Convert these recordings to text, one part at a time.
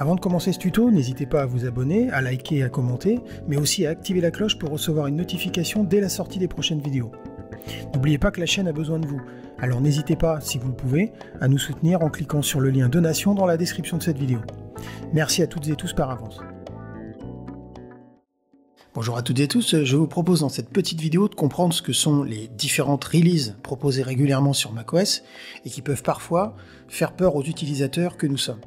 Avant de commencer ce tuto, n'hésitez pas à vous abonner, à liker et à commenter, mais aussi à activer la cloche pour recevoir une notification dès la sortie des prochaines vidéos. N'oubliez pas que la chaîne a besoin de vous, alors n'hésitez pas, si vous le pouvez, à nous soutenir en cliquant sur le lien donation dans la description de cette vidéo. Merci à toutes et tous par avance. Bonjour à toutes et tous, je vous propose dans cette petite vidéo de comprendre ce que sont les différentes releases proposées régulièrement sur macOS et qui peuvent parfois faire peur aux utilisateurs que nous sommes.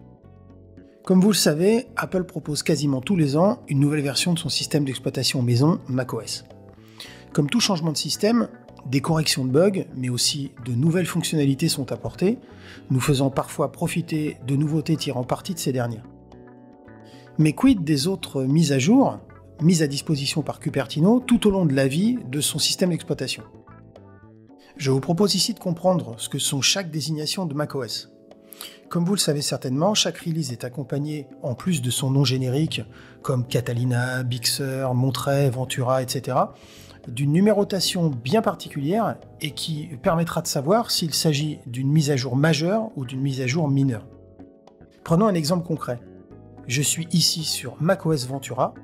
Comme vous le savez, Apple propose quasiment tous les ans une nouvelle version de son système d'exploitation maison macOS. Comme tout changement de système, des corrections de bugs, mais aussi de nouvelles fonctionnalités sont apportées, nous faisant parfois profiter de nouveautés tirant parti de ces dernières. Mais quid des autres mises à jour, mises à disposition par Cupertino tout au long de la vie de son système d'exploitation? Je vous propose ici de comprendre ce que sont chaque désignation de macOS. Comme vous le savez certainement, chaque release est accompagnée, en plus de son nom générique, comme Catalina, Big Sur, Monterey, Ventura, etc., d'une numérotation bien particulière et qui permettra de savoir s'il s'agit d'une mise à jour majeure ou d'une mise à jour mineure. Prenons un exemple concret. Je suis ici sur macOS Ventura.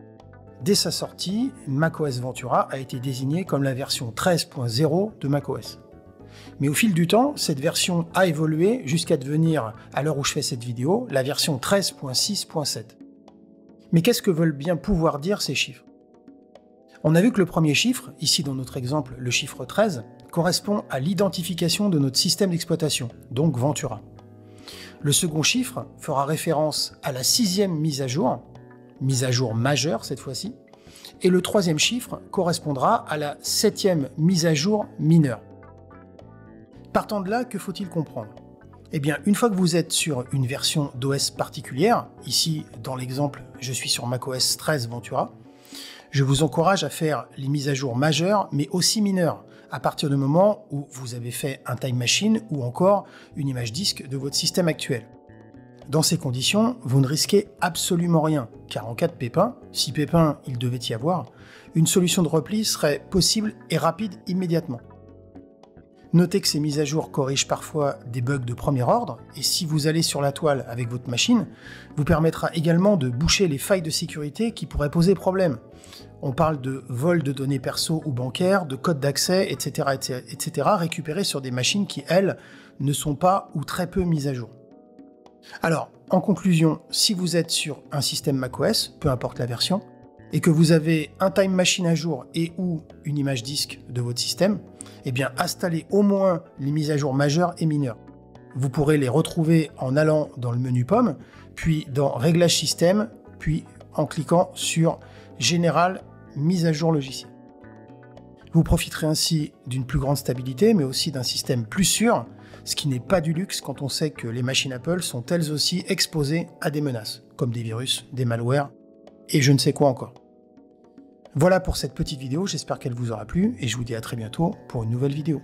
Dès sa sortie, macOS Ventura a été désigné comme la version 13.0 de macOS. Mais au fil du temps, cette version a évolué jusqu'à devenir, à l'heure où je fais cette vidéo, la version 13.6.7. Mais qu'est-ce que veulent bien pouvoir dire ces chiffres? On a vu que le premier chiffre, ici dans notre exemple le chiffre 13, correspond à l'identification de notre système d'exploitation, donc Ventura. Le second chiffre fera référence à la 6e mise à jour majeure cette fois-ci, et le troisième chiffre correspondra à la 7e mise à jour mineure. Partant de là, que faut-il comprendre? Eh bien, une fois que vous êtes sur une version d'OS particulière, ici dans l'exemple je suis sur macOS 13 Ventura, je vous encourage à faire les mises à jour majeures mais aussi mineures, à partir du moment où vous avez fait un Time Machine ou encore une image disque de votre système actuel. Dans ces conditions, vous ne risquez absolument rien, car en cas de pépin, si pépin il devait y avoir, une solution de repli serait possible et rapide immédiatement. Notez que ces mises à jour corrigent parfois des bugs de premier ordre, et si vous allez sur la toile avec votre machine, vous permettra également de boucher les failles de sécurité qui pourraient poser problème. On parle de vol de données perso ou bancaires, de codes d'accès, etc., etc., récupérés sur des machines qui, elles, ne sont pas ou très peu mises à jour. Alors, en conclusion, si vous êtes sur un système macOS, peu importe la version, et que vous avez un Time Machine à jour et ou une image disque de votre système, eh bien installez au moins les mises à jour majeures et mineures. Vous pourrez les retrouver en allant dans le menu Pomme, puis dans Réglages système, puis en cliquant sur Général, mise à jour logiciel. Vous profiterez ainsi d'une plus grande stabilité, mais aussi d'un système plus sûr, ce qui n'est pas du luxe quand on sait que les machines Apple sont elles aussi exposées à des menaces, comme des virus, des malwares, et je ne sais quoi encore. Voilà pour cette petite vidéo, j'espère qu'elle vous aura plu, et je vous dis à très bientôt pour une nouvelle vidéo.